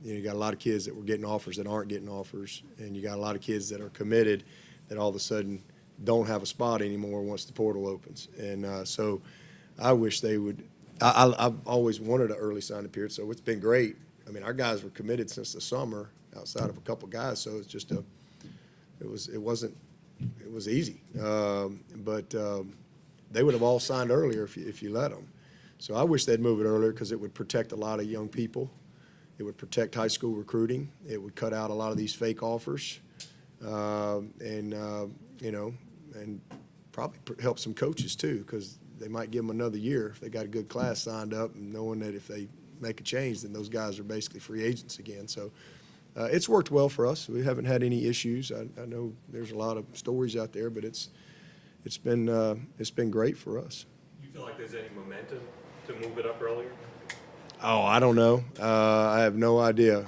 you got a lot of kids that were getting offers that aren't getting offers, and you got a lot of kids that are committed that all of a sudden don't have a spot anymore once the portal opens. And so I wish they would. I've always wanted an early signing period, so it's been great. I mean, our guys were committed since the summer, outside of a couple guys, so it's just it was easy. But they would have all signed earlier if you let them. So I wish they'd move it earlier because it would protect a lot of young people. It would protect high school recruiting. It would cut out a lot of these fake offers, and probably help some coaches too, because they might give them another year if they got a good class signed up, and knowing that if they make a change, then those guys are basically free agents again. So it's worked well for us. We haven't had any issues. I know there's a lot of stories out there, but it's been great for us. You feel like there's any momentum to move it up earlier? Oh, I don't know. I have no idea.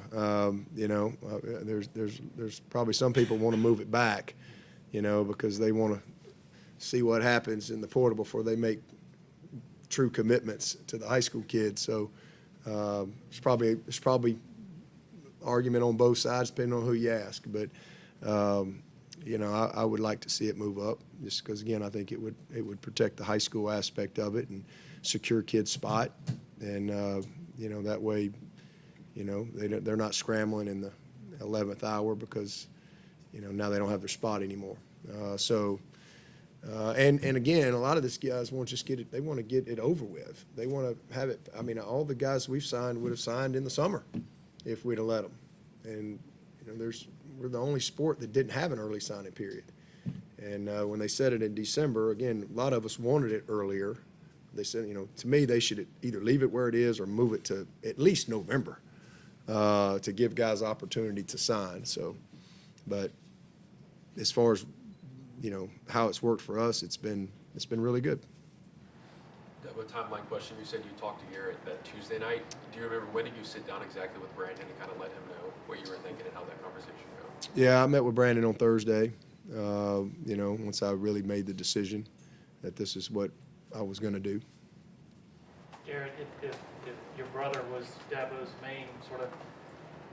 There's probably some people want to move it back, because they want to see what happens in the portal before they make true commitments to the high school kids. So there's probably argument on both sides depending on who you ask. But I would like to see it move up just because, again, I think it would protect the high school aspect of it and secure kids' spot. And, that way, they're not scrambling in the 11th hour because, now they don't have their spot anymore. And again, a lot of these guys won't just get it. They want to get it over with. They want to have it. I mean, all the guys we've signed would have signed in the summer if we'd have let them. And, we're the only sport that didn't have an early signing period. And when they said it in December, again, a lot of us wanted it earlier. They said, to me, they should either leave it where it is or move it to at least November to give guys opportunity to sign. So, but as far as, how it's worked for us, it's been really good. A timeline question. You said you talked to Garrett that Tuesday night. Do you remember when did you sit down exactly with Brandon and kind of let him know what you were thinking and how that conversation go? Yeah, I met with Brandon on Thursday. Once I really made the decision that this is what I was going to do. Garrett, if your brother was Dabo's main sort of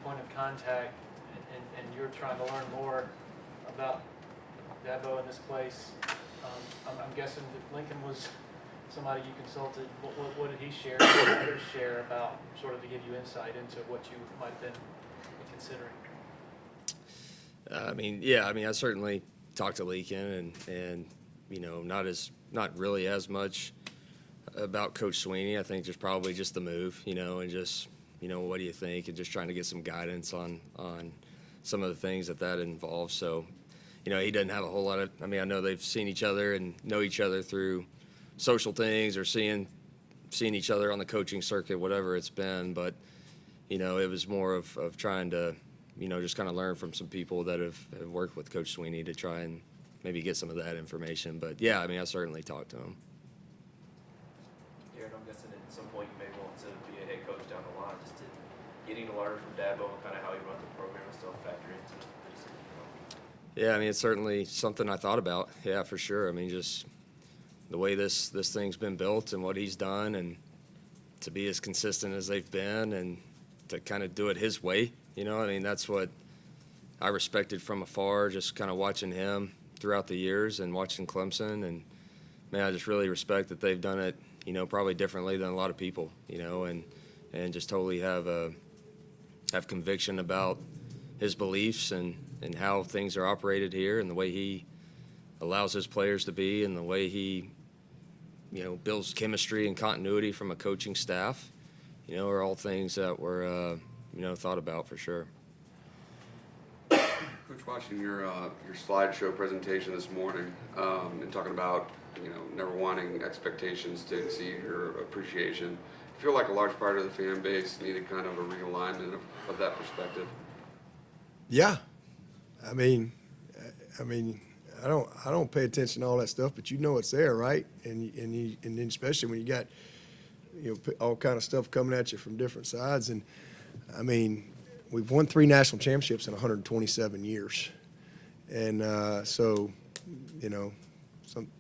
point of contact, and you're trying to learn more about Dabo in this place, I'm guessing that Lincoln was somebody you consulted. What did he share? What did others share about sort of to give you insight into what you might have been considering? I certainly talked to Lincoln and not really as much about Coach Swinney. I think there's probably just the move, and just, what do you think? And just trying to get some guidance on some of the things that involves. So, he doesn't have a whole lot of, I know they've seen each other and know each other through social things or seeing each other on the coaching circuit, whatever it's been. But, it was more of trying to, just kind of learn from some people that have worked with Coach Swinney to try and maybe get some of that information. But, yeah, I certainly talked to him. Garrett, I'm guessing at some point you may want to be a head coach down the line. Just getting to learn from Dabo and kind of how he runs the program and stuff factor into the decision. Yeah, it's certainly something I thought about. Yeah, for sure. Just the way this thing's been built and what he's done, and to be as consistent as they've been and to kind of do it his way. That's what I respected from afar, just kind of watching him throughout the years and watching Clemson. And, man, I just really respect that they've done it, probably differently than a lot of people, and just totally have conviction about his beliefs and how things are operated here and the way he allows his players to be and the way he, builds chemistry and continuity from a coaching staff, are all things that were, thought about for sure. Coach, watching your slideshow presentation this morning and talking about, never wanting expectations to exceed your appreciation, I feel like a large part of the fan base needed kind of a realignment of that perspective. Yeah. I don't pay attention to all that stuff, but it's there, right? And then especially when you got, all kind of stuff coming at you from different sides. And, we've won 3 national championships in 127 years. And some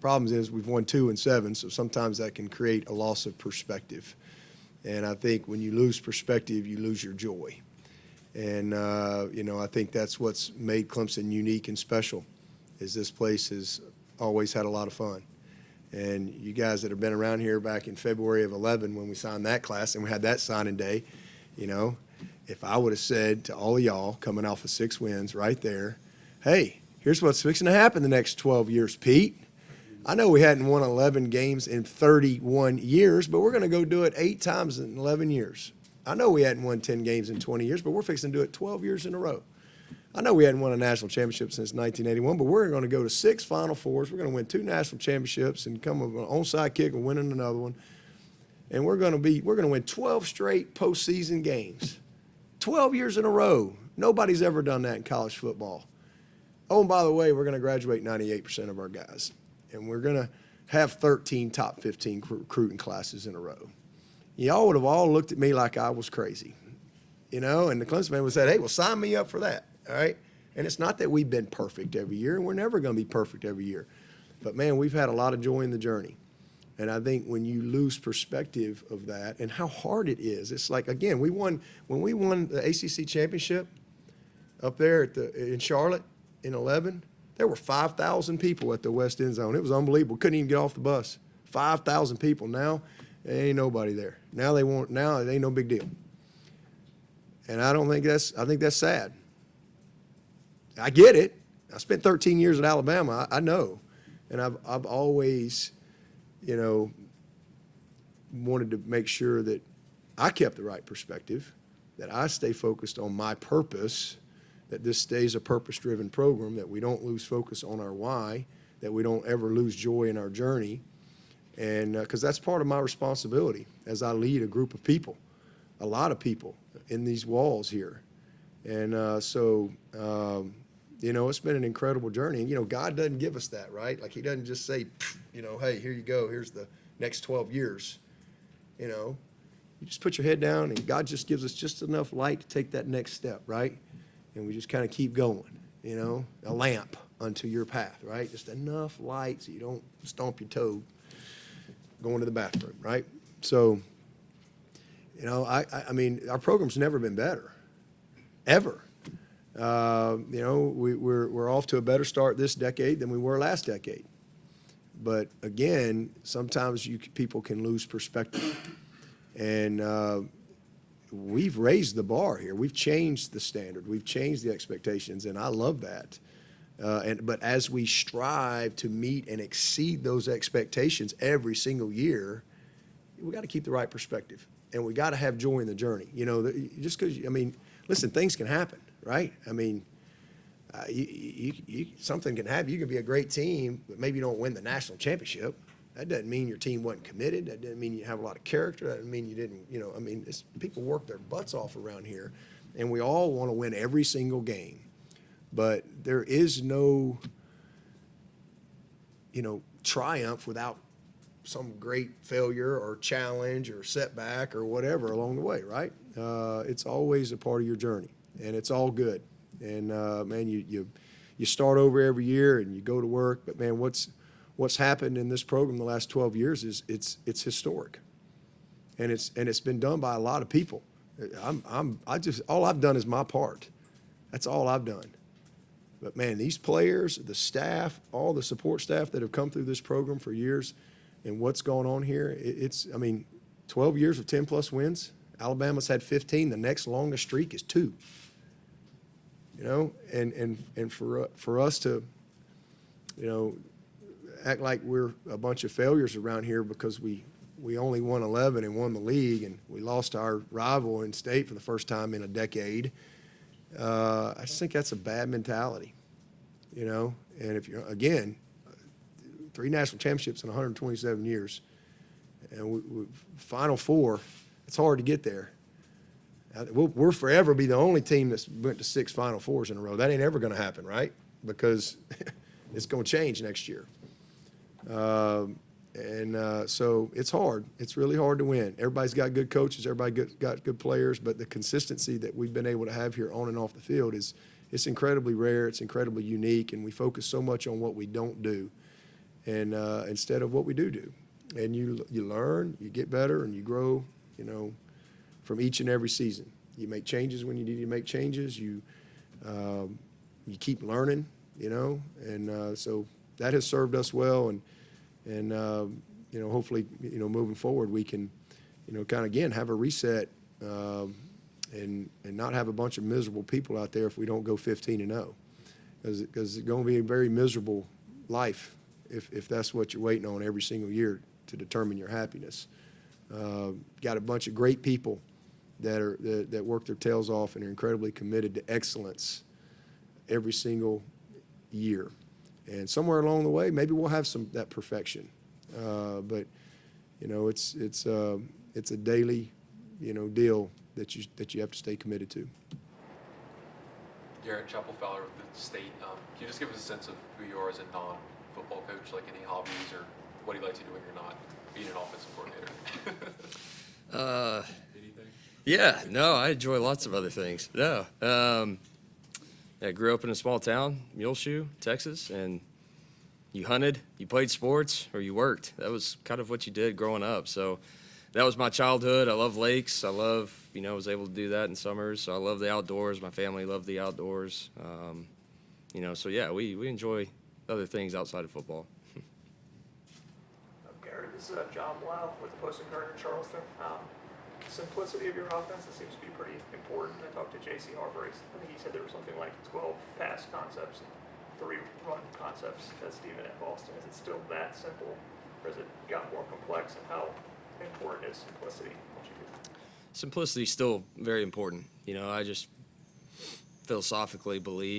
problems is we've won 2 in 7, so sometimes that can create a loss of perspective. And I think when you lose perspective, you lose your joy. And, I think that's what's made Clemson unique and special, is this place has always had a lot of fun. And you guys that have been around here back in February of 11 when we signed that class and we had that signing day, if I would have said to all of y'all coming off of 6 wins right there, hey, here's what's fixing to happen the next 12 years, Pete. I know we hadn't won 11 games in 31 years, but we're going to go do it 8 times in 11 years. I know we hadn't won 10 games in 20 years, but we're fixing to do it 12 years in a row. I know we hadn't won a national championship since 1981, but we're going to go to 6 Final Fours. We're going to win 2 national championships and come with an onside kick and winning another one. And we're going to win 12 straight postseason games. 12 years in a row. Nobody's ever done that in college football. Oh, and by the way, we're going to graduate 98% of our guys. And we're going to have 13 top 15 recruiting classes in a row. Y'all would have all looked at me like I was crazy, and the Clemson man would have said, hey, well, sign me up for that, all right? And it's not that we've been perfect every year, and we're never going to be perfect every year. But, man, we've had a lot of joy in the journey. And I think when you lose perspective of that and how hard it is, it's like, again, when we won the ACC championship up there in Charlotte in 11, there were 5,000 people at the West End Zone. It was unbelievable. Couldn't even get off the bus. 5,000 people. Now, there ain't nobody there. Now it ain't no big deal. And I think that's sad. I get it. I spent 13 years at Alabama. I know. And I've always, wanted to make sure that I kept the right perspective, that I stay focused on my purpose, that this stays a purpose-driven program, that we don't lose focus on our why, that we don't ever lose joy in our journey. And because that's part of my responsibility as I lead a group of people, a lot of people in these walls here. And it's been an incredible journey. And, God doesn't give us that, right? Like he doesn't just say, hey, here you go. Here's the next 12 years. You just put your head down and God just gives us just enough light to take that next step, right? And we just kind of keep going, a lamp unto your path, right? Just enough light so you don't stomp your toe going to the bathroom, right? So, I mean, our program's never been better, ever. We're off to a better start this decade than we were last decade. But again, sometimes people can lose perspective. And we've raised the bar here. We've changed the standard. We've changed the expectations, and I love that. But as we strive to meet and exceed those expectations every single year, we got to keep the right perspective, and we got to have joy in the journey. Just because, listen, things can happen, right? Something can happen. You can be a great team, but maybe you don't win the national championship. That doesn't mean your team wasn't committed. That doesn't mean you have a lot of character. That doesn't mean you didn't, people work their butts off around here, and we all want to win every single game. But there is no, triumph without some great failure or challenge or setback or whatever along the way, right? It's always a part of your journey, and it's all good. And, man, you start over every year and you go to work. But, man, what's happened in this program the last 12 years is it's historic. And it's been done by a lot of people. All I've done is my part. That's all I've done. But, man, these players, the staff, all the support staff that have come through this program for years and what's going on here, 12 years of 10-plus wins. Alabama's had 15. The next longest streak is 2. And for us to, act like we're a bunch of failures around here because we only won 11 and won the league and we lost to our rival in state for the first time in a decade, I just think that's a bad mentality, And if you're, again, 3 national championships in 127 years, and Final Four, it's hard to get there. We'll forever be the only team that's went to 6 Final Fours in a row. That ain't ever going to happen, right? Because it's going to change next year. So it's hard. It's really hard to win. Everybody's got good coaches. Everybody got good players. But the consistency that we've been able to have here on and off the field it's incredibly rare. It's incredibly unique. And we focus so much on what we don't do and instead of what we do. And you learn, you get better, and you grow, from each and every season. You make changes when you need to make changes. You keep learning, you know, and so that has served us well. And you know, hopefully, you know, moving forward, we can, you know, kind of again have a reset and not have a bunch of miserable people out there if we don't go 15-0, because it's going to be a very miserable life if that's what you're waiting on every single year to determine your happiness. Got a bunch of great people that work their tails off and are incredibly committed to excellence every single year. And somewhere along the way, maybe we'll have that perfection. But you know, it's a daily, you know, deal that you have to stay committed to. Garrett, Chapel Fowler with the state. Can you just give us a sense of who you are as a non-football coach, like any hobbies or what do you like to do when you're not being an offensive coordinator? Anything? Yeah, no, I enjoy lots of other things. No, I grew up in a small town, Muleshoe, Texas, and you hunted, you played sports, or you worked. That was kind of what you did growing up. So that was my childhood. I love lakes. I love, you know, I was able to do that in summers. So I love the outdoors. My family loved the outdoors. You know, so yeah, we enjoy other things outside of football. Garrett, this is John Blau with the Post-Incarnate in Charleston. Simplicity of your offense, it seems to be pretty important. I talked to J.C. Harper. I think he said there was something like 12 pass concepts and 3 run concepts at Stephen at Boston. Is it still that simple, or has it gotten more complex? And how important is simplicity? Simplicity is still very important. You know, I just philosophically believe